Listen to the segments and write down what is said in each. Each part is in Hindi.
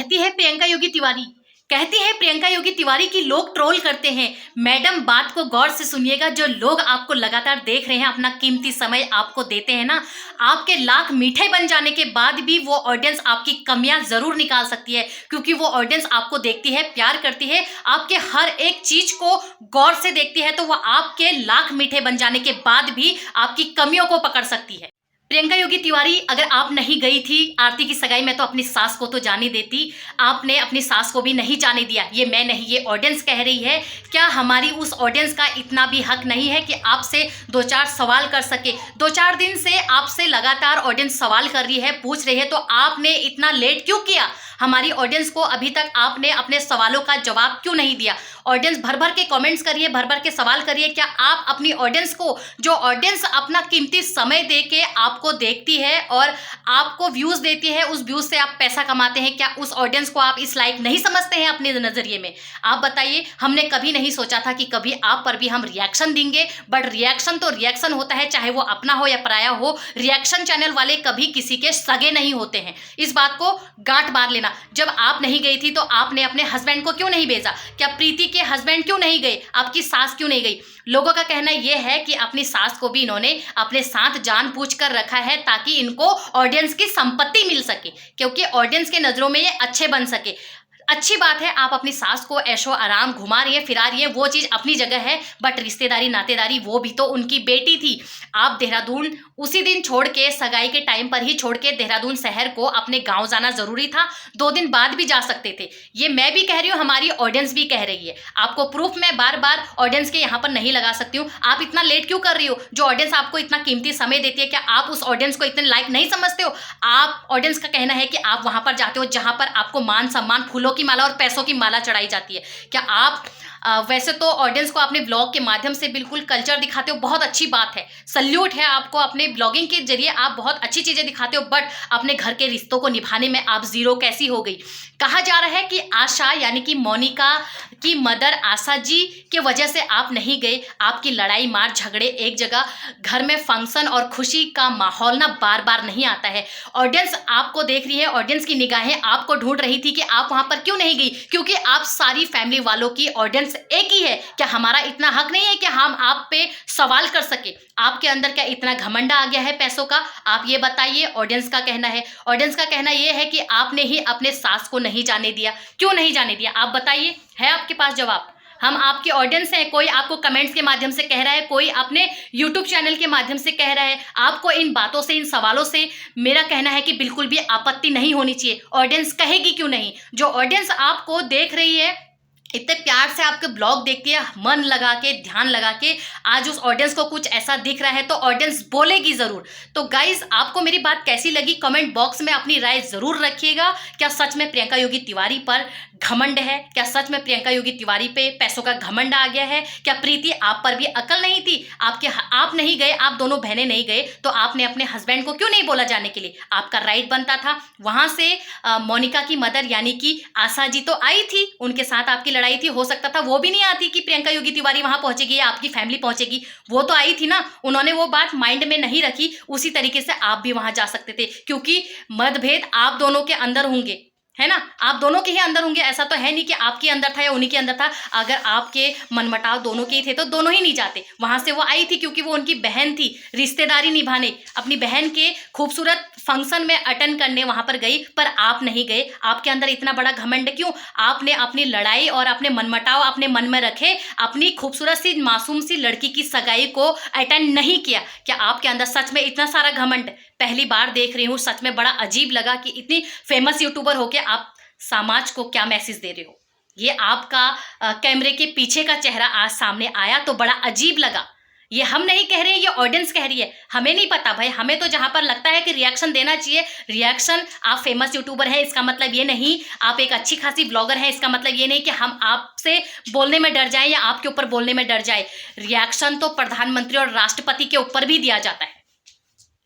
कहती है प्रियंका योगी तिवारी की लोग ट्रोल करते हैं। मैडम बात को गौर से सुनिएगा। जो लोग आपको लगातार देख रहे हैं, अपना कीमती समय आपको देते हैं ना, आपके लाख मीठे बन जाने के बाद भी वो ऑडियंस आपकी कमियां जरूर निकाल सकती है, क्योंकि वो ऑडियंस आपको देखती है, प्यार करती है, आपके हर एक चीज को गौर से देखती है, तो वो आपके लाख मीठे बन जाने के बाद भी आपकी कमियों को पकड़ सकती है। प्रियंका योगी तिवारी, अगर आप नहीं गई थी आरती की सगाई में तो अपनी सास को तो जाने देती। आपने अपनी सास को भी नहीं जाने दिया। ये मैं नहीं, ये ऑडियंस कह रही है। क्या हमारी उस ऑडियंस का इतना भी हक नहीं है कि आपसे दो चार सवाल कर सके? 2-4 दिन से आपसे लगातार ऑडियंस सवाल कर रही है, पूछ रही है, तो आपने इतना लेट क्यों किया? हमारी ऑडियंस को अभी तक आपने अपने सवालों का जवाब क्यों नहीं दिया? ऑडियंस भर भर के कमेंट्स करिए, भर भर के सवाल करिए। क्या आप अपनी ऑडियंस को, जो ऑडियंस अपना कीमती समय दे के आपको देखती है और आपको व्यूज देती है, उस व्यूज से आप पैसा कमाते हैं, क्या उस ऑडियंस को आप इस लायक नहीं समझते हैं अपने नजरिए में? आप बताइए। हमने कभी नहीं सोचा था कि कभी आप पर भी हम रिएक्शन देंगे, बट रिएक्शन तो रिएक्शन होता है, चाहे वो अपना हो या पराया हो। रिएक्शन चैनल वाले कभी किसी के सगे नहीं होते हैं, इस बात को गांठ बांध लेना। जब आप नहीं गई थी तो आपने अपने हस्बैंड को क्यों नहीं भेजा? क्या प्रीति के हस्बैंड क्यों नहीं गए? आपकी सास क्यों नहीं गई? लोगों का कहना यह है कि अपनी सास को भी इन्होंने अपने साथ जानबूझ कर रखा है ताकि इनको ऑडियंस की संपत्ति मिल सके, क्योंकि ऑडियंस के नजरों में ये अच्छे बन सके। अच्छी बात है, आप अपनी सास को ऐशो आराम घुमा रही है, फिरा रही है, वो चीज अपनी जगह है, बट रिश्तेदारी नातेदारी, वो भी तो उनकी बेटी थी। आप देहरादून उसी दिन छोड़ के, सगाई के टाइम पर ही छोड़ के देहरादून शहर को अपने गांव जाना जरूरी था। 2 दिन बाद भी जा सकते थे। ये मैं भी कह रही हूँ, हमारी ऑडियंस भी कह रही है। आपको प्रूफ मैं बार बार ऑडियंस के यहाँ पर नहीं लगा सकती हूँ। आप इतना लेट क्यों कर रही हो? जो ऑडियंस आपको इतना कीमती समय देती है, क्या आप उस ऑडियंस को इतने लायक नहीं समझते हो? आप, ऑडियंस का कहना है कि आप वहां पर जाते हो जहां पर आपको मान सम्मान, फूलों की माला और पैसों की माला चढ़ाई जाती है। क्या आप वैसे तो ऑडियंस को अपने ब्लॉग के माध्यम से बिल्कुल कल्चर दिखाते हो, बहुत अच्छी बात है, सल्यूट है आपको। अपने ब्लॉगिंग के जरिए आप बहुत अच्छी चीजें दिखाते हो, बट अपने घर के रिश्तों को निभाने में आप जीरो कैसी हो गई? कहा जा रहा है कि आशा, यानी कि मोनिका की मदर आशा जी के वजह से आप नहीं गए। आपकी लड़ाई मार झगड़े एक जगह, घर में फंक्शन और खुशी का माहौल ना बार बार नहीं आता है। ऑडियंस आपको देख रही है, ऑडियंस की निगाहें आपको ढूंढ रही थी कि आप वहां पर क्यों नहीं गई, क्योंकि आप सारी फैमिली वालों की ऑडियंस एक ही है। क्या हमारा इतना हक नहीं है कि हम आप पे सवाल कर सके? आपके अंदर क्या इतना घमंडा आ गया है पैसों का? आप ये बताइए। ऑडियंस का कहना है, ऑडियंस का कहना यह है कि आपने ही अपने सास को नहीं जाने दिया। क्यों नहीं जाने दिया? आप बताइए, है आपके पास जवाब? हम आपकी ऑडियंस हैं। कोई आपको कमेंट्स के माध्यम से कह रहा है, कोई अपने यूट्यूब चैनल के माध्यम से कह रहा है। आपको इन बातों से, इन सवालों से मेरा कहना है कि बिल्कुल भी आपत्ति नहीं होनी चाहिए। ऑडियंस कहेगी क्यों नहीं? जो ऑडियंस आपको देख रही है, इतने प्यार से आपके ब्लॉग देखती है, मन लगा के, ध्यान लगा के, आज उस ऑडियंस को कुछ ऐसा दिख रहा है तो ऑडियंस बोलेगी जरूर। तो गाइज, आपको मेरी बात कैसी लगी कमेंट बॉक्स में अपनी राय जरूर रखिएगा। क्या सच में प्रियंका योगी तिवारी पर घमंड है? क्या सच में प्रियंका योगी तिवारी पे पैसों का घमंड आ गया है? क्या प्रीति, आप पर भी अकल नहीं थी? आप नहीं गए, आप दोनों बहनें नहीं गए, तो आपने अपने हस्बैंड को क्यों नहीं बोला जाने के लिए? आपका राइट बनता था। वहां से मोनिका की मदर यानी कि आशा जी तो आई थी, उनके साथ आपकी लड़ाई थी। हो सकता था वो भी नहीं आती कि प्रियंका योगी तिवारी वहां पहुंचेगी या आपकी फैमिली पहुंचेगी। वो तो आई थी ना, उन्होंने वो बात माइंड में नहीं रखी। उसी तरीके से आप भी वहां जा सकते थे, क्योंकि मतभेद आप दोनों के अंदर होंगे, है ना? आप दोनों के ही अंदर होंगे। ऐसा तो है नहीं कि आपके अंदर था या उन्हीं के अंदर था। अगर आपके मनमुटाव दोनों के ही थे तो दोनों ही नहीं जाते। वहां से वो आई थी क्योंकि वो उनकी बहन थी, रिश्तेदारी निभाने, अपनी बहन के खूबसूरत फंक्शन में अटेंड करने वहां पर गई, पर आप नहीं गए। आपके अंदर इतना बड़ा घमंड क्यों? आपने अपनी लड़ाई और अपने मनमुटाव अपने मन में रखे, अपनी खूबसूरत सी मासूम सी लड़की की सगाई को अटेंड नहीं किया। क्या आपके अंदर सच में इतना सारा घमंड? पहली बार देख रही हूँ, सच में बड़ा अजीब लगा कि इतनी फेमस यूट्यूबर होके आप समाज को क्या मैसेज दे रहे हो। ये आपका कैमरे के पीछे का चेहरा आज सामने आया तो बड़ा अजीब लगा। ये हम नहीं कह रहे हैं, ये ऑडियंस कह रही है। हमें नहीं पता भाई, हमें तो जहां पर लगता है कि रिएक्शन देना चाहिए रिएक्शन। आप फेमस यूट्यूबर है इसका मतलब ये नहीं, आप एक अच्छी खासी ब्लॉगर है इसका मतलब ये नहीं कि हम आपसे बोलने में डर जाए या आपके ऊपर बोलने में डर जाए। रिएक्शन तो प्रधानमंत्री और राष्ट्रपति के ऊपर भी दिया जाता है।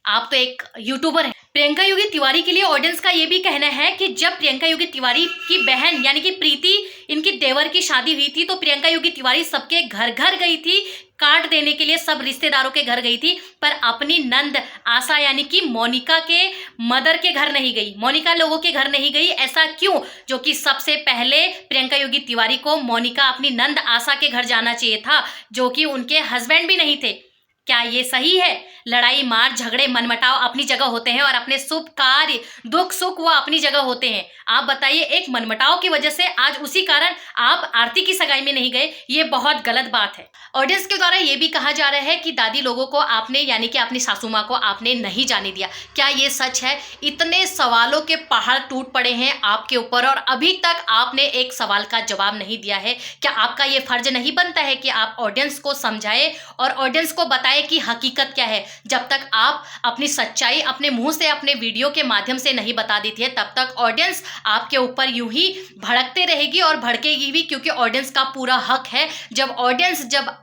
आप तो एक यूट्यूबर हैं। प्रियंका योगी तिवारी के लिए ऑडियंस का ये भी कहना है कि जब प्रियंका योगी तिवारी की बहन यानी कि प्रीति, इनकी देवर की शादी हुई थी तो प्रियंका योगी तिवारी सबके घर घर गई थी कार्ड देने के लिए सब रिश्तेदारों के घर गई थी, पर अपनी नंद आशा यानी कि मोनिका के मदर के घर नहीं गई, मोनिका लोगों के घर नहीं गई। ऐसा क्यों? जो कि सबसे पहले प्रियंका योगी तिवारी को मोनिका अपनी नंद आशा के घर जाना चाहिए था, जो कि उनके हस्बैंड भी नहीं थे। क्या ये सही है? लड़ाई मार झगड़े मनमुटाव अपनी जगह होते हैं और अपने शुभ कार्य दुख सुख वो अपनी जगह होते हैं। आप बताइए, एक मनमुटाव की वजह से आज उसी कारण आप आरती की सगाई में नहीं गए, ये बहुत गलत बात है। ऑडियंस के द्वारा ये भी कहा जा रहा है कि दादी लोगों को आपने यानी कि अपनी सासू माँ को आपने नहीं जाने दिया। क्या ये सच है? इतने सवालों के पहाड़ टूट पड़े हैं आपके ऊपर और अभी तक आपने एक सवाल का जवाब नहीं दिया है। क्या आपका ये फर्ज नहीं बनता है कि आप ऑडियंस को समझाएं और ऑडियंस को बताएं कि हकीकत क्या है? जब तक आप अपनी सच्चाई अपने मुंह से अपने वीडियो के माध्यम से नहीं बता देती है, तब तक ऑडियंस आपके ऊपर यूं ही भड़कते रहेगी और भड़केगी भी, क्योंकि ऑडियंस का पूरा हक है। जब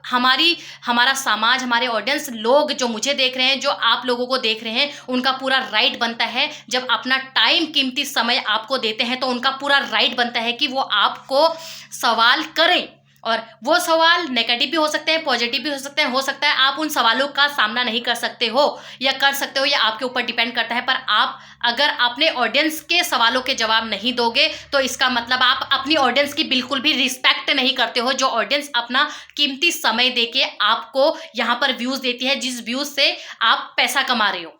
हमारा समाज, हमारे ऑडियंस लोग जो मुझे देख रहे हैं, जो आप लोगों को देख रहे हैं, उनका पूरा राइट बनता है, जब अपना टाइम कीमती समय आपको देते हैं तो उनका पूरा राइट बनता है कि वो आपको सवाल करें। और वो सवाल नेगेटिव भी हो सकते हैं, पॉजिटिव भी हो सकते हैं। हो सकता है आप उन सवालों का सामना नहीं कर सकते हो या कर सकते हो, या आपके ऊपर डिपेंड करता है। पर आप अगर अपने ऑडियंस के सवालों के जवाब नहीं दोगे तो इसका मतलब आप अपनी ऑडियंस की बिल्कुल भी रिस्पेक्ट नहीं करते हो, जो ऑडियंस अपना कीमती समय देके आपको यहाँ पर व्यूज देती है, जिस व्यूज से आप पैसा कमा रहे हो।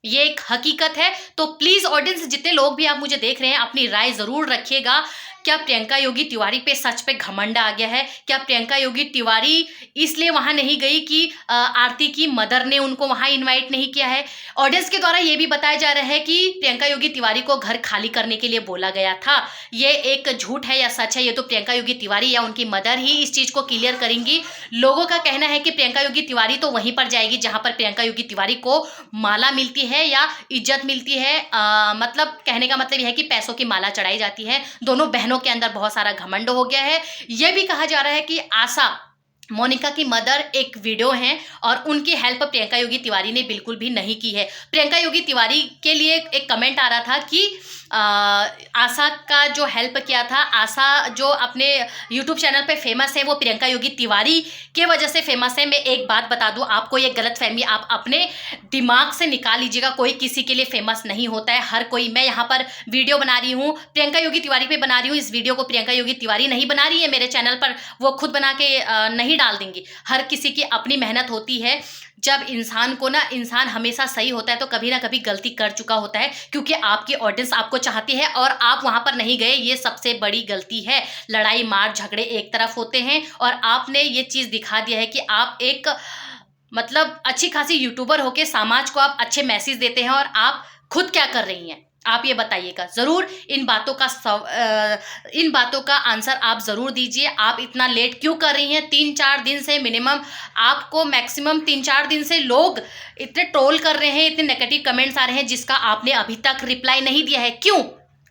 ये एक हकीकत है। तो प्लीज ऑडियंस, जितने लोग भी आप मुझे देख रहे हैं, अपनी राय जरूर रखिएगा। क्या प्रियंका योगी तिवारी पे सच पे घमंड आ गया है? क्या प्रियंका योगी तिवारी इसलिए वहां नहीं गई कि आरती की मदर ने उनको वहां इनवाइट नहीं किया है? ऑडियंस के द्वारा ये भी बताया जा रहा है कि प्रियंका योगी तिवारी को घर खाली करने के लिए बोला गया था। ये एक झूठ है या सच है, ये तो प्रियंका योगी तिवारी या उनकी मदर ही इस चीज को क्लियर करेंगी। लोगों का कहना है कि प्रियंका योगी तिवारी तो वहीं पर जाएगी जहां पर प्रियंका योगी तिवारी को माला मिलती है या इज्जत मिलती है। मतलब कहने का मतलब यह है कि पैसों की माला चढ़ाई जाती है। दोनों बहनों के अंदर बहुत सारा घमंड हो गया है। यह भी कहा जा रहा है कि आशा, मोनिका की मदर एक वीडियो हैं और उनकी हेल्प प्रियंका योगी तिवारी ने बिल्कुल भी नहीं की है। प्रियंका योगी तिवारी के लिए एक कमेंट आ रहा था कि आशा का जो हेल्प किया था, आशा जो अपने यूट्यूब चैनल पे फेमस है वो प्रियंका योगी तिवारी के वजह से फेमस है। मैं एक बात बता दूं आपको, ये गलतफहमी आप अपने दिमाग से निकाल लीजिएगा। कोई किसी के लिए फेमस नहीं होता है। हर कोई, मैं यहाँ पर वीडियो बना रही हूँ प्रियंका योगी तिवारी पे बना रही हूँ, इस वीडियो को प्रियंका योगी तिवारी नहीं बना रही है मेरे चैनल पर, वो खुद बना के नहीं डाल देंगी। हर किसी की अपनी मेहनत होती है। जब इंसान हमेशा सही होता है तो कभी ना कभी गलती कर चुका होता है, क्योंकि आपकी ऑडियंस आपको चाहती है और आप वहां पर नहीं गए, ये सबसे बड़ी गलती है। लड़ाई मार झगड़े एक तरफ होते हैं और आपने ये चीज दिखा दिया है कि आप एक मतलब अच्छी खासी यूट्यूबर होके समाज को आप अच्छे मैसेज देते हैं, और आप खुद क्या कर रही हैं आप ये बताइएगा जरूर। इन बातों का आंसर आप जरूर दीजिए। आप इतना लेट क्यों कर रही हैं? 3-4 दिन से मिनिमम आपको, मैक्सिमम 3-4 दिन से लोग इतने ट्रोल कर रहे हैं, इतने नेगेटिव कमेंट्स आ रहे हैं, जिसका आपने अभी तक रिप्लाई नहीं दिया है। क्यों?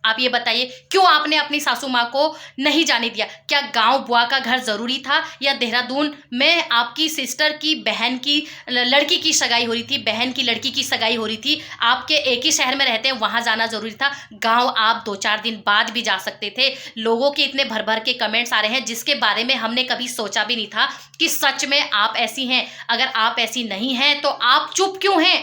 आप ये बताइए, क्यों आपने अपनी सासू माँ को नहीं जाने दिया? क्या गांव बुआ का घर जरूरी था, या देहरादून में आपकी सिस्टर की बहन की लड़की की सगाई हो रही थी, बहन की लड़की की सगाई हो रही थी, आपके एक ही शहर में रहते हैं, वहां जाना जरूरी था? गांव आप 2-4 दिन बाद भी जा सकते थे। लोगों के इतने भर भर के कमेंट्स आ रहे हैं, जिसके बारे में हमने कभी सोचा भी नहीं था कि सच में आप ऐसी हैं। अगर आप ऐसी नहीं हैं तो आप चुप क्यों हैं?